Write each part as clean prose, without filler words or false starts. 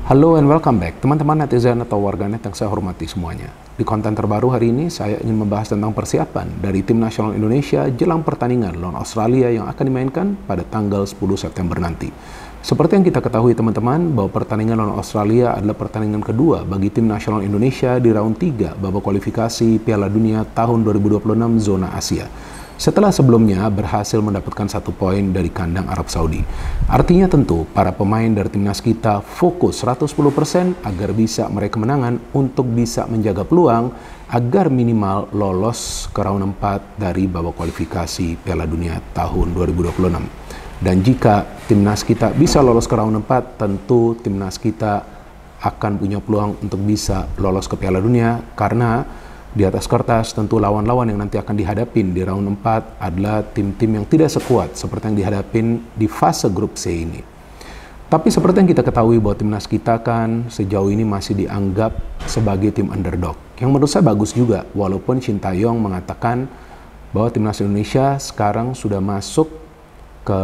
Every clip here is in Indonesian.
Halo and welcome back, teman-teman netizen atau warganet yang saya hormati semuanya. Di konten terbaru hari ini, saya ingin membahas tentang persiapan dari tim nasional Indonesia jelang pertandingan lawan Australia yang akan dimainkan pada tanggal 10 September nanti. Seperti yang kita ketahui teman-teman, bahwa pertandingan lawan Australia adalah pertandingan kedua bagi tim nasional Indonesia di round 3 babak kualifikasi Piala Dunia tahun 2026 zona Asia. Setelah sebelumnya berhasil mendapatkan 1 poin dari kandang Arab Saudi. Artinya tentu para pemain dari timnas kita fokus 110% agar bisa meraih kemenangan untuk bisa menjaga peluang agar minimal lolos ke round 4 dari babak kualifikasi Piala Dunia tahun 2026. Dan jika timnas kita bisa lolos ke round 4, tentu timnas kita akan punya peluang untuk bisa lolos ke Piala Dunia, karena di atas kertas tentu lawan-lawan yang nanti akan dihadapin di round 4 adalah tim-tim yang tidak sekuat seperti yang dihadapin di fase grup C ini. Tapi seperti yang kita ketahui bahwa timnas kita kan sejauh ini masih dianggap sebagai tim underdog, yang menurut saya bagus juga, walaupun Shin Tae-yong mengatakan bahwa timnas Indonesia sekarang sudah masuk ke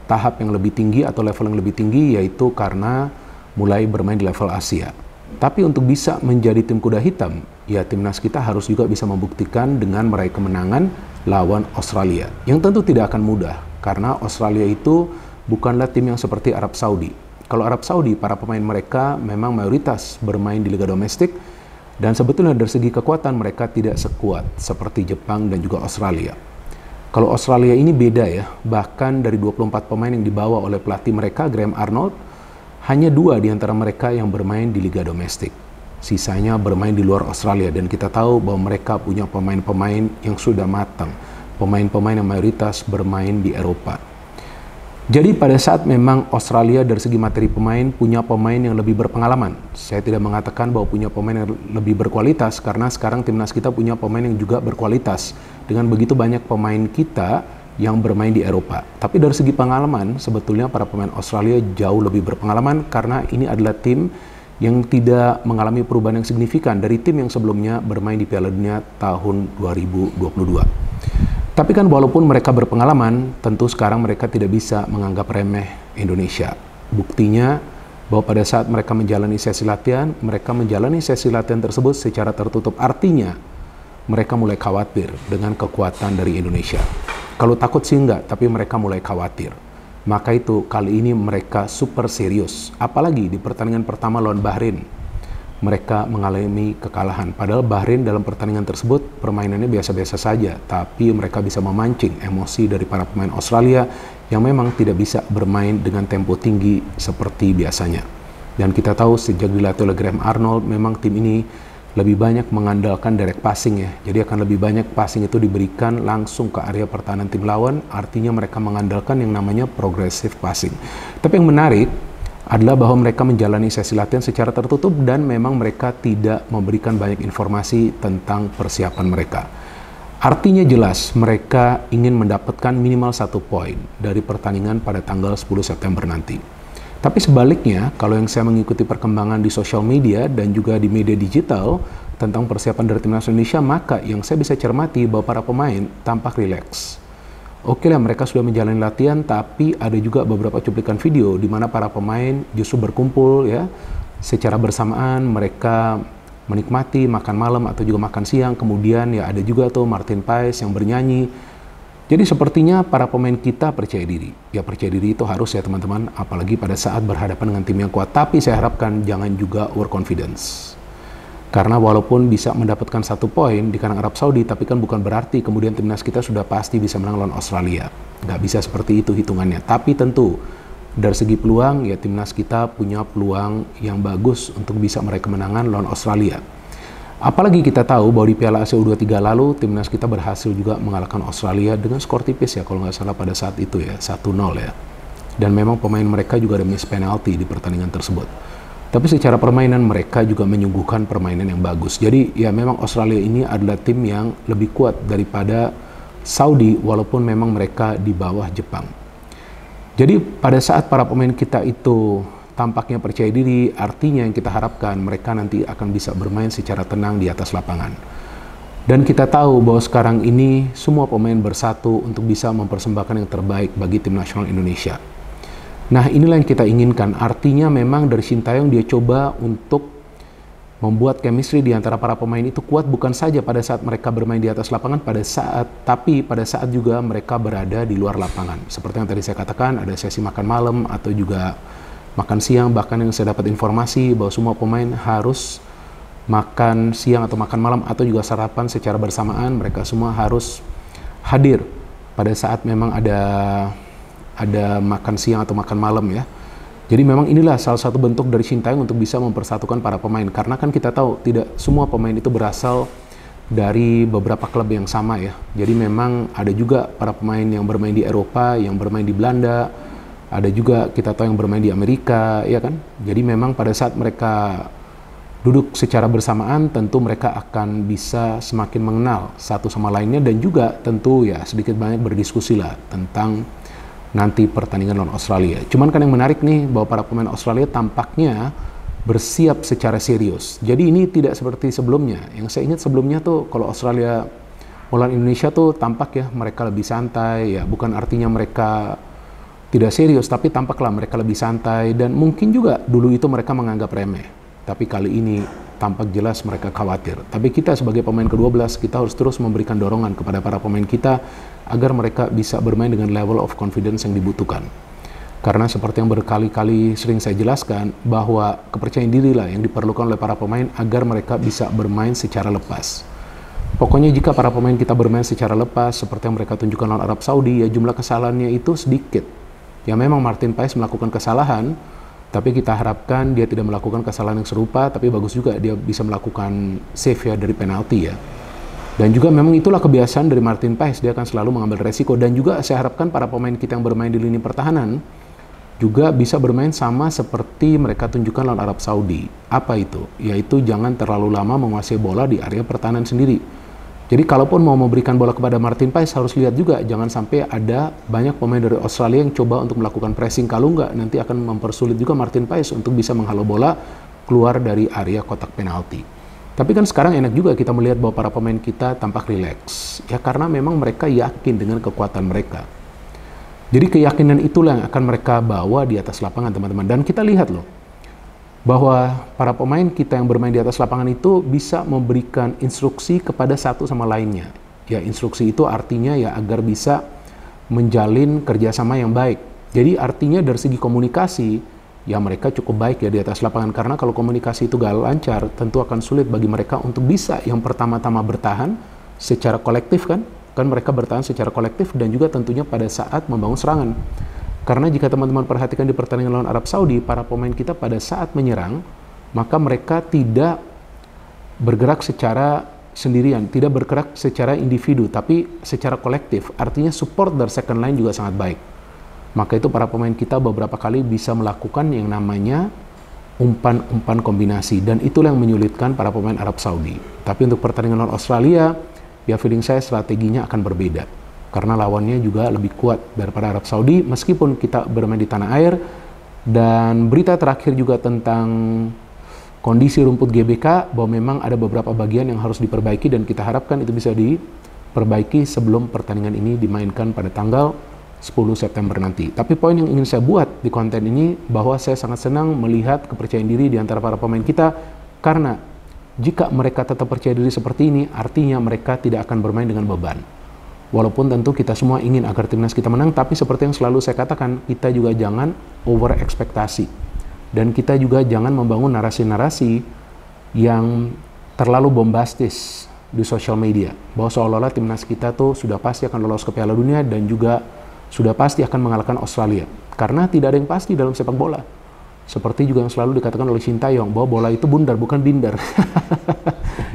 tahap yang lebih tinggi atau level yang lebih tinggi, yaitu karena mulai bermain di level Asia. Tapi untuk bisa menjadi tim kuda hitam, ya timnas kita harus juga bisa membuktikan dengan meraih kemenangan lawan Australia. Yang tentu tidak akan mudah, karena Australia itu bukanlah tim yang seperti Arab Saudi. Kalau Arab Saudi, para pemain mereka memang mayoritas bermain di liga domestik, dan sebetulnya dari segi kekuatan mereka tidak sekuat seperti Jepang dan juga Australia. Kalau Australia ini beda ya, bahkan dari 24 pemain yang dibawa oleh pelatih mereka, Graham Arnold, hanya 2 di antara mereka yang bermain di liga domestik. Sisanya bermain di luar Australia, dan kita tahu bahwa mereka punya pemain-pemain yang sudah matang, pemain-pemain yang mayoritas bermain di Eropa. Jadi pada saat memang Australia dari segi materi pemain punya pemain yang lebih berpengalaman. Saya tidak mengatakan bahwa punya pemain yang lebih berkualitas, karena sekarang timnas kita punya pemain yang juga berkualitas. Dengan begitu banyak pemain kita yang bermain di Eropa. Tapi dari segi pengalaman, sebetulnya para pemain Australia jauh lebih berpengalaman, karena ini adalah tim yang tidak mengalami perubahan yang signifikan dari tim yang sebelumnya bermain di Piala Dunia tahun 2022. Tapi kan walaupun mereka berpengalaman, tentu sekarang mereka tidak bisa menganggap remeh Indonesia. Buktinya bahwa pada saat mereka menjalani sesi latihan tersebut secara tertutup. Artinya mereka mulai khawatir dengan kekuatan dari Indonesia. Kalau takut sih enggak, tapi mereka mulai khawatir. Maka itu kali ini mereka super serius. Apalagi di pertandingan pertama lawan Bahrain, mereka mengalami kekalahan. Padahal Bahrain dalam pertandingan tersebut permainannya biasa-biasa saja, tapi mereka bisa memancing emosi dari para pemain Australia yang memang tidak bisa bermain dengan tempo tinggi seperti biasanya. Dan kita tahu sejak dilatih oleh Graham Arnold, memang tim ini lebih banyak mengandalkan direct passing ya. Jadi akan lebih banyak passing itu diberikan langsung ke area pertahanan tim lawan, artinya mereka mengandalkan yang namanya progressive passing. Tapi yang menarik adalah bahwa mereka menjalani sesi latihan secara tertutup dan memang mereka tidak memberikan banyak informasi tentang persiapan mereka. Artinya jelas mereka ingin mendapatkan minimal 1 poin dari pertandingan pada tanggal 10 September nanti. Tapi sebaliknya, kalau yang saya mengikuti perkembangan di sosial media dan juga di media digital tentang persiapan dari timnas Indonesia, maka yang saya bisa cermati bahwa para pemain tampak rileks. Oke lah, mereka sudah menjalani latihan, tapi ada juga beberapa cuplikan video di mana para pemain justru berkumpul ya, secara bersamaan mereka menikmati makan malam atau juga makan siang. Kemudian ya ada juga tuh Martin Paes yang bernyanyi. Jadi sepertinya para pemain kita percaya diri. Ya percaya diri itu harus ya teman-teman, apalagi pada saat berhadapan dengan tim yang kuat. Tapi saya harapkan jangan juga overconfidence. Karena walaupun bisa mendapatkan 1 poin di kandang Arab Saudi, tapi kan bukan berarti kemudian timnas kita sudah pasti bisa menang lawan Australia. Nggak bisa seperti itu hitungannya. Tapi tentu dari segi peluang, ya timnas kita punya peluang yang bagus untuk bisa meraih kemenangan lawan Australia. Apalagi kita tahu bahwa di Piala Asia U23 lalu, timnas kita berhasil juga mengalahkan Australia dengan skor tipis ya, kalau nggak salah pada saat itu ya, 1-0 ya. Dan memang pemain mereka juga ada miss penalti di pertandingan tersebut. Tapi secara permainan mereka juga menyuguhkan permainan yang bagus. Jadi ya memang Australia ini adalah tim yang lebih kuat daripada Saudi, walaupun memang mereka di bawah Jepang. Jadi pada saat para pemain kita itu tampaknya percaya diri, artinya yang kita harapkan mereka nanti akan bisa bermain secara tenang di atas lapangan. Dan kita tahu bahwa sekarang ini semua pemain bersatu untuk bisa mempersembahkan yang terbaik bagi tim nasional Indonesia. Nah, inilah yang kita inginkan. Artinya memang dari Sintayong dia coba untuk membuat chemistry di antara para pemain itu kuat, bukan saja pada saat mereka bermain di atas lapangan tapi pada saat juga mereka berada di luar lapangan. Seperti yang tadi saya katakan, ada sesi makan malam atau juga makan siang, bahkan yang saya dapat informasi bahwa semua pemain harus makan siang atau makan malam atau juga sarapan secara bersamaan. Mereka semua harus hadir pada saat memang ada makan siang atau makan malam ya. Jadi memang inilah salah satu bentuk dari Sintayong untuk bisa mempersatukan para pemain. Karena kan kita tahu tidak semua pemain itu berasal dari beberapa klub yang sama ya. Jadi memang ada juga para pemain yang bermain di Eropa, yang bermain di Belanda, ada juga kita tahu yang bermain di Amerika, ya kan. Jadi memang pada saat mereka duduk secara bersamaan, tentu mereka akan bisa semakin mengenal satu sama lainnya dan juga tentu ya sedikit banyak berdiskusi lah tentang nanti pertandingan lawan Australia. Cuman kan yang menarik nih bahwa para pemain Australia tampaknya bersiap secara serius. Jadi ini tidak seperti sebelumnya. Yang saya ingat sebelumnya tuh kalau Australia melawan Indonesia tuh tampak ya mereka lebih santai ya. Bukan artinya mereka tidak serius, tapi tampaklah mereka lebih santai dan mungkin juga dulu itu mereka menganggap remeh. Tapi kali ini tampak jelas mereka khawatir. Tapi kita sebagai pemain ke-12 kita harus terus memberikan dorongan kepada para pemain kita agar mereka bisa bermain dengan level of confidence yang dibutuhkan. Karena seperti yang berkali-kali sering saya jelaskan, bahwa kepercayaan diri lah yang diperlukan oleh para pemain agar mereka bisa bermain secara lepas. Pokoknya jika para pemain kita bermain secara lepas, seperti yang mereka tunjukkan lawan Arab Saudi, ya jumlah kesalahannya itu sedikit. Ya memang Martin Paes melakukan kesalahan, tapi kita harapkan dia tidak melakukan kesalahan yang serupa, tapi bagus juga dia bisa melakukan save ya dari penalti ya. Dan juga memang itulah kebiasaan dari Martin Paes, dia akan selalu mengambil resiko. Dan juga saya harapkan para pemain kita yang bermain di lini pertahanan juga bisa bermain sama seperti mereka tunjukkan lawan Arab Saudi. Apa itu? Yaitu jangan terlalu lama menguasai bola di area pertahanan sendiri. Jadi kalaupun mau memberikan bola kepada Martin Paes harus lihat juga, jangan sampai ada banyak pemain dari Australia yang coba untuk melakukan pressing. Kalau enggak, nanti akan mempersulit juga Martin Paes untuk bisa menghalau bola keluar dari area kotak penalti. Tapi kan sekarang enak juga kita melihat bahwa para pemain kita tampak rileks. Ya karena memang mereka yakin dengan kekuatan mereka. Jadi keyakinan itulah yang akan mereka bawa di atas lapangan teman-teman. Dan kita lihat loh, bahwa para pemain kita yang bermain di atas lapangan itu bisa memberikan instruksi kepada satu sama lainnya. Ya instruksi itu artinya ya agar bisa menjalin kerjasama yang baik. Jadi artinya dari segi komunikasi, ya mereka cukup baik ya di atas lapangan. Karena kalau komunikasi itu gak lancar, tentu akan sulit bagi mereka untuk bisa yang pertama-tama bertahan secara kolektif kan mereka bertahan secara kolektif dan juga tentunya pada saat membangun serangan. Karena jika teman-teman perhatikan di pertandingan lawan Arab Saudi, para pemain kita pada saat menyerang, maka mereka tidak bergerak secara sendirian, tidak bergerak secara individu, tapi secara kolektif. Artinya support dari second line juga sangat baik. Maka itu para pemain kita beberapa kali bisa melakukan yang namanya umpan-umpan kombinasi. Dan itulah yang menyulitkan para pemain Arab Saudi. Tapi untuk pertandingan lawan Australia, ya feeling saya strateginya akan berbeda. Karena lawannya juga lebih kuat daripada Arab Saudi, meskipun kita bermain di tanah air. Dan berita terakhir juga tentang kondisi rumput GBK, bahwa memang ada beberapa bagian yang harus diperbaiki dan kita harapkan itu bisa diperbaiki sebelum pertandingan ini dimainkan pada tanggal 10 September nanti. Tapi poin yang ingin saya buat di konten ini, bahwa saya sangat senang melihat kepercayaan diri di antara para pemain kita, karena jika mereka tetap percaya diri seperti ini, artinya mereka tidak akan bermain dengan beban. Walaupun tentu kita semua ingin agar timnas kita menang, tapi seperti yang selalu saya katakan, kita juga jangan over ekspektasi. Dan kita juga jangan membangun narasi-narasi yang terlalu bombastis di sosial media. Bahwa seolah-olah timnas kita tuh sudah pasti akan lolos ke Piala Dunia dan juga sudah pasti akan mengalahkan Australia. Karena tidak ada yang pasti dalam sepak bola. Seperti juga yang selalu dikatakan oleh Sintayong, bahwa bola itu bundar, bukan binder.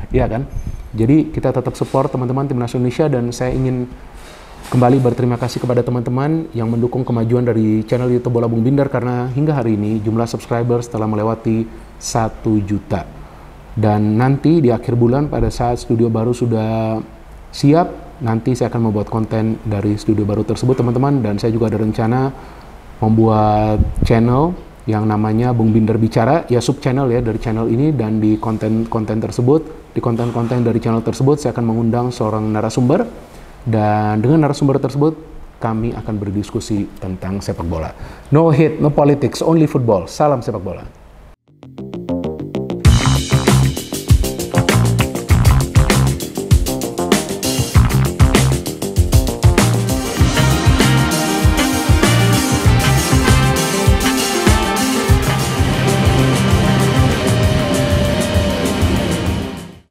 Ya kan? Jadi kita tetap support teman-teman timnas Indonesia, dan saya ingin kembali berterima kasih kepada teman-teman yang mendukung kemajuan dari channel YouTube Bola Bung Binder, karena hingga hari ini jumlah subscribers telah melewati 1 juta. Dan nanti di akhir bulan pada saat studio baru sudah siap, nanti saya akan membuat konten dari studio baru tersebut teman-teman, dan saya juga ada rencana membuat channel yang namanya Bung Binder Bicara, ya sub channel ya dari channel ini. Dan di konten-konten tersebut, di konten-konten dari channel tersebut saya akan mengundang seorang narasumber, dan dengan narasumber tersebut kami akan berdiskusi tentang sepak bola. No hate, no politics, only football. Salam sepak bola.